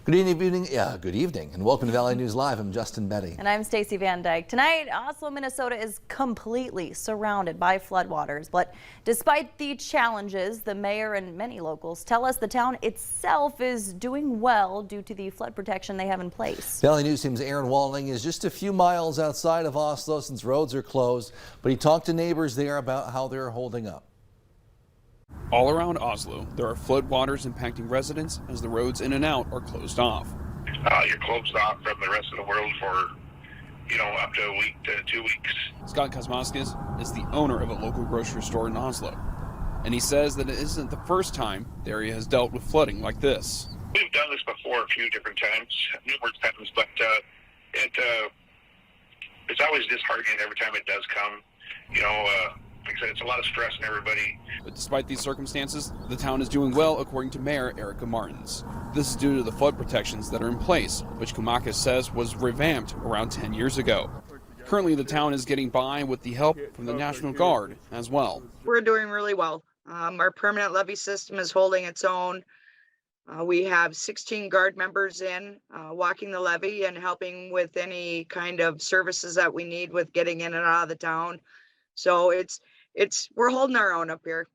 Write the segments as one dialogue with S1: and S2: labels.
S1: Good evening, and welcome to Valley News Live. I'm Justin Betty.
S2: And I'm Stacy Van Dyke. Tonight, Oslo, Minnesota is completely surrounded by floodwaters. But despite the challenges, the mayor and many locals tell us the town itself is doing well due to the flood protection they have in place.
S1: Valley News team's Aaron Walling is just a few miles outside of Oslo since roads are closed, but he talked to neighbors there about how they're holding up.
S3: All around Oslo, there are floodwaters impacting residents as the roads in and out are closed off.
S4: You're closed off from the rest of the world for, up to a week to 2 weeks.
S3: Scott Kosmaskis is the owner of a local grocery store in Oslo, and he says that it isn't the first time the area has dealt with flooding like this.
S4: We've done this before a few different times, numerous times, but it's always disheartening every time it does come. Like I said, it's a lot of stress on everybody.
S3: But despite these circumstances, the town is doing well, according to Mayor Erica Martins. This is due to the flood protections that are in place, which Kosmaskis says was revamped around 10 years ago. Currently, the town is getting by with the help from the National Guard as well.
S5: We're doing really well. Our permanent levee system is holding its own. We have 16 Guard members walking the levee and helping with any kind of services that we need with getting in and out of the town. So we're holding our own up here.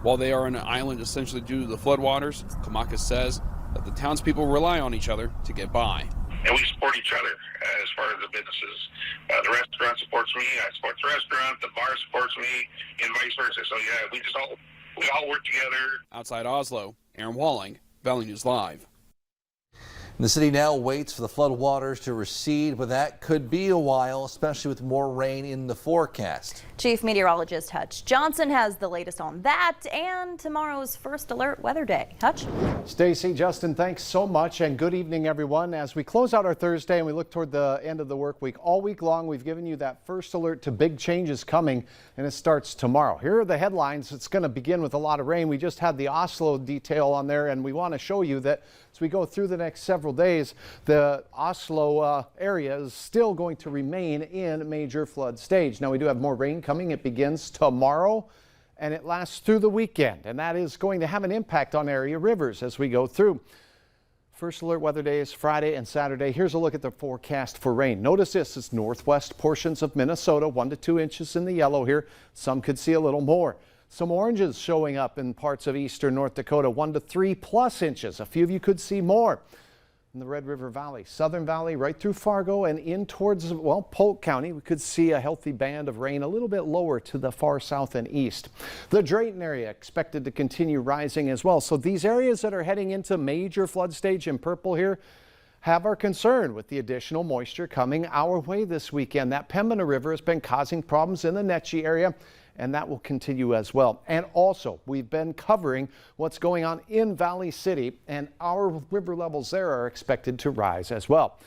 S3: While they are on an island essentially due to the floodwaters, Kosmaskis says that the townspeople rely on each other to get by.
S4: And we support each other as far as the businesses. The restaurant supports me, I support the restaurant, the bar supports me, and vice versa. So yeah, we all work together.
S3: Outside Oslo, Aaron Walling, Valley News Live.
S1: The city now waits for the flood waters to recede, but that could be a while, especially with more rain in the forecast.
S2: Chief Meteorologist Hutch Johnson has the latest on that and tomorrow's first alert weather day. Hutch?
S6: Stacy, Justin, thanks so much, and good evening, everyone. As we close out our Thursday and we look toward the end of the work week, all week long we've given you that first alert to big changes coming, and it starts tomorrow. Here are the headlines. It's going to begin with a lot of rain. We just had the Oslo detail on there, and we want to show you that as we go through the next several days, the Oslo area is still going to remain in major flood stage. Now, we do have more rain coming. It begins tomorrow and it lasts through the weekend, and that is going to have an impact on area rivers as we go through. First alert weather days Friday and Saturday. Here's a look at the forecast for rain. Notice this is northwest portions of Minnesota, 1 to 2 inches in the yellow here. Some could see a little more. Some oranges showing up in parts of eastern North Dakota, 1 to 3 plus inches. A few of you could see more. In the Red River Valley, Southern Valley, right through Fargo and in towards, Polk County, we could see a healthy band of rain a little bit lower to the far south and east. The Drayton area expected to continue rising as well. So these areas that are heading into major flood stage in purple here have our concern with the additional moisture coming our way this weekend. That Pembina River has been causing problems in the Netchie area, and that will continue as well. And also, we've been covering what's going on in Valley City, and our river levels there are expected to rise as well.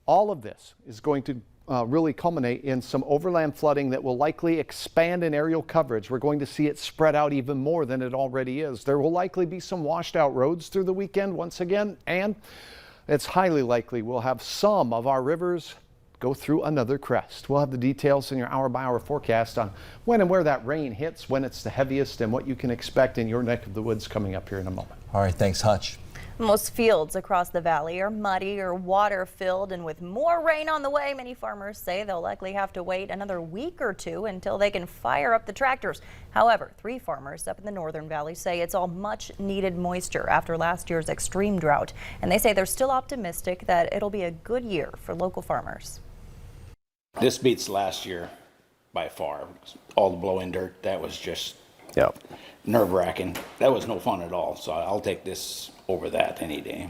S6: All of this is going to really culminate in some overland flooding that will likely expand in aerial coverage. We're going to see it spread out even more than it already is. There will likely be some washed out roads through the weekend once again, and it's highly likely we'll have some of our rivers go through another crest. We'll have the details in your hour-by-hour forecast on when and where that rain hits, when it's the heaviest, and what you can expect in your neck of the woods coming up here in a moment.
S1: All right, thanks, Hutch.
S2: Most fields across the valley are muddy or water-filled, and with more rain on the way, many farmers say they'll likely have to wait another week or two until they can fire up the tractors. However, 3 farmers up in the northern valley say it's all much-needed moisture after last year's extreme drought, and they say they're still optimistic that it'll be a good year for local farmers.
S7: This beats last year by far. All the blow-in dirt, that was just nerve-wracking. That was no fun at all, so I'll take this over that any day.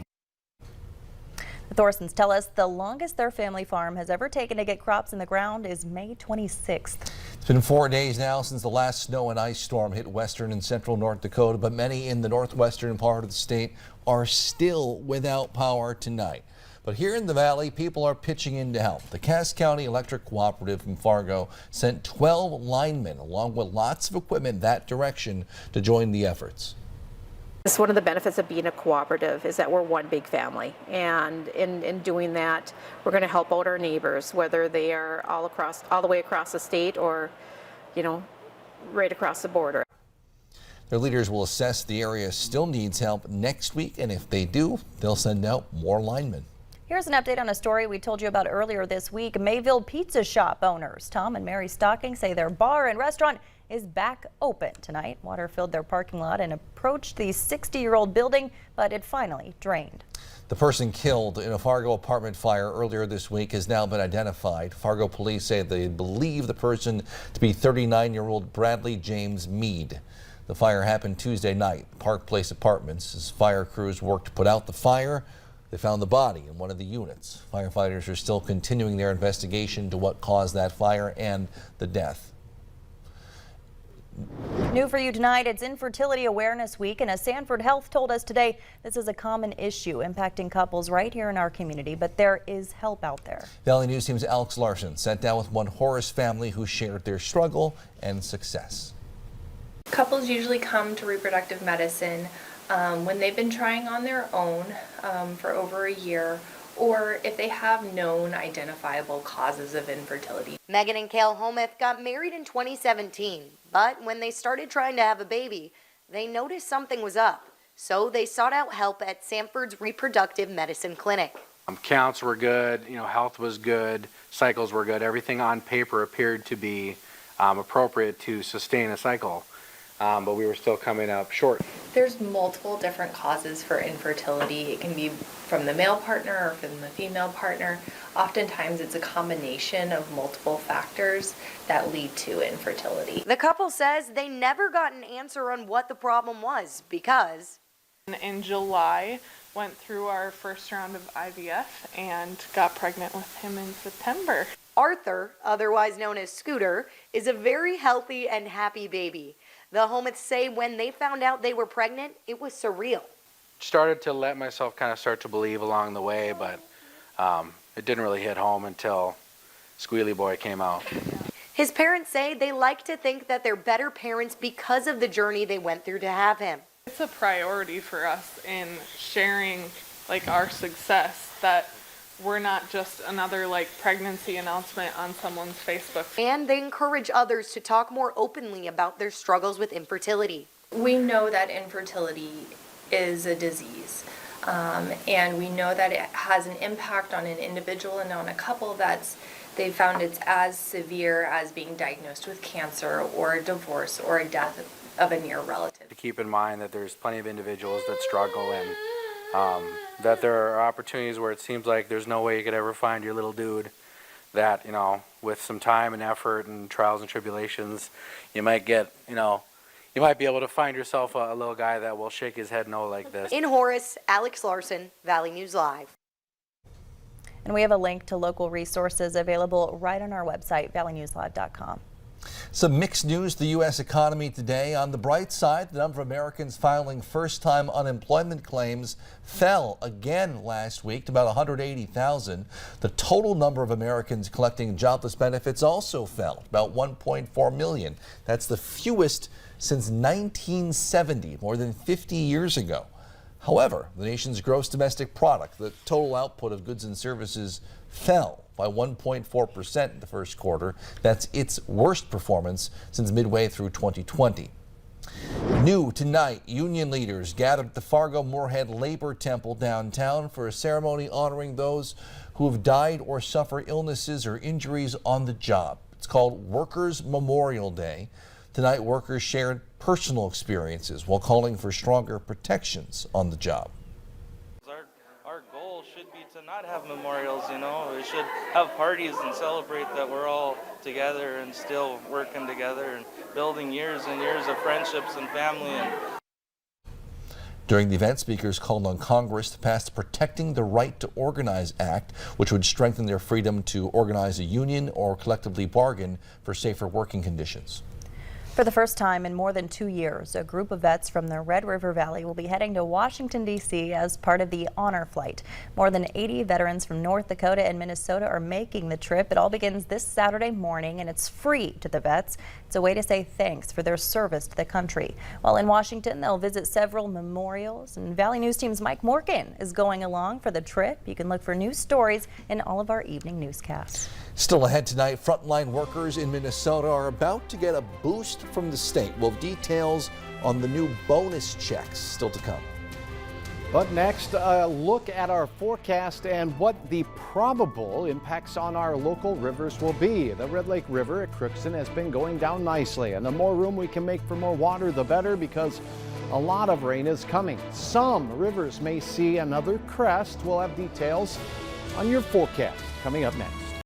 S2: The Thorsons tell us the longest their family farm has ever taken to get crops in the ground is May 26th.
S1: It's been 4 days now since the last snow and ice storm hit western and central North Dakota, but many in the northwestern part of the state are still without power tonight. But here in the valley, people are pitching in to help. The Cass County Electric Cooperative from Fargo sent 12 linemen along with lots of equipment that direction to join the efforts.
S8: It's one of the benefits of being a cooperative is that we're one big family, and in doing that, we're going to help out our neighbors, whether they are all the way across the state or, right across the border.
S1: Their leaders will assess the area still needs help next week, and if they do, they'll send out more linemen.
S2: Here's an update on a story we told you about earlier this week. Mayville Pizza Shop owners Tom and Mary Stocking say their bar and restaurant is back open tonight. Water filled their parking lot and approached the 60-year-old building, but it finally drained.
S1: The person killed in a Fargo apartment fire earlier this week has now been identified. Fargo police say they believe the person to be 39-year-old Bradley James Mead. The fire happened Tuesday night, Park Place Apartments. As fire crews worked to put out the fire, they found the body in one of the units. Firefighters are still continuing their investigation into what caused that fire and the death.
S2: New for you tonight, it's Infertility Awareness Week, and as Sanford Health told us today, this is a common issue impacting couples right here in our community, but there is help out there.
S1: Valley News Team's Alex Larson sat down with one Horace family who shared their struggle and success.
S9: Couples usually come to reproductive medicine when they've been trying on their own for over a year, or if they have known identifiable causes of infertility.
S10: Megan and Cale Hometh got married in 2017, but when they started trying to have a baby, they noticed something was up. So they sought out help at Sanford's Reproductive Medicine Clinic.
S11: Counts were good, health was good, cycles were good. Everything on paper appeared to be appropriate to sustain a cycle, but we were still coming up short.
S9: There's multiple different causes for infertility. It can be from the male partner or from the female partner. Oftentimes it's a combination of multiple factors that lead to infertility.
S10: The couple says they never got an answer on what the problem was because
S12: in July went through our first round of IVF and got pregnant with him in September.
S10: Arthur, otherwise known as Scooter, is a very healthy and happy baby. The Homeths say when they found out they were pregnant, it was surreal.
S11: Started to let myself kind of start to believe along the way, but it didn't really hit home until Squealy Boy came out.
S10: His parents say they like to think that they're better parents because of the journey they went through to have him.
S12: It's a priority for us in sharing our success, that we're not just another pregnancy announcement on someone's Facebook.
S10: And they encourage others to talk more openly about their struggles with infertility.
S9: We know that infertility is a disease, and we know that it has an impact on an individual and on a couple they found it's as severe as being diagnosed with cancer or a divorce or a death of a near relative.
S11: To keep in mind that there's plenty of individuals that struggle, and that there are opportunities where it seems like there's no way you could ever find your little dude, that with some time and effort and trials and tribulations, you might get you might be able to find yourself a little guy that will shake his head no like this.
S10: In Horace, Alex Larson, Valley News Live.
S2: And we have a link to local resources available right on our website, valleynewslive.com.
S1: Some mixed news, the U.S. economy today. On the bright side, the number of Americans filing first-time unemployment claims fell again last week to about 180,000. The total number of Americans collecting jobless benefits also fell, about 1.4 million. That's the fewest since 1970, more than 50 years ago. However, the nation's gross domestic product, the total output of goods and services, fell by 1.4% in the first quarter. That's its worst performance since midway through 2020. New tonight, union leaders gathered at the Fargo-Moorhead Labor Temple downtown for a ceremony honoring those who have died or suffer illnesses or injuries on the job. It's called Workers' Memorial Day. Tonight, workers shared personal experiences while calling for stronger protections on the job.
S13: Our goal should be to not have memorials, we should have parties and celebrate that we're all together and still working together and building years and years of friendships and family.
S1: During the event, speakers called on Congress to pass the Protecting the Right to Organize Act, which would strengthen their freedom to organize a union or collectively bargain for safer working conditions.
S2: For the first time in more than 2 years, a group of vets from the Red River Valley will be heading to Washington, D.C. as part of the Honor Flight. More than 80 veterans from North Dakota and Minnesota are making the trip. It all begins this Saturday morning, and it's free to the vets. It's a way to say thanks for their service to the country. While in Washington, they'll visit several memorials, and Valley News Team's Mike Morgan is going along for the trip. You can look for news stories in all of our evening newscasts.
S1: Still ahead tonight, frontline workers in Minnesota are about to get a boost from the state. We'll have details on the new bonus checks still to come.
S6: But next, a look at our forecast and what the probable impacts on our local rivers will be. The Red Lake River at Crookston has been going down nicely, and the more room we can make for more water, the better, because a lot of rain is coming. Some rivers may see another crest. We'll have details on your forecast coming up next.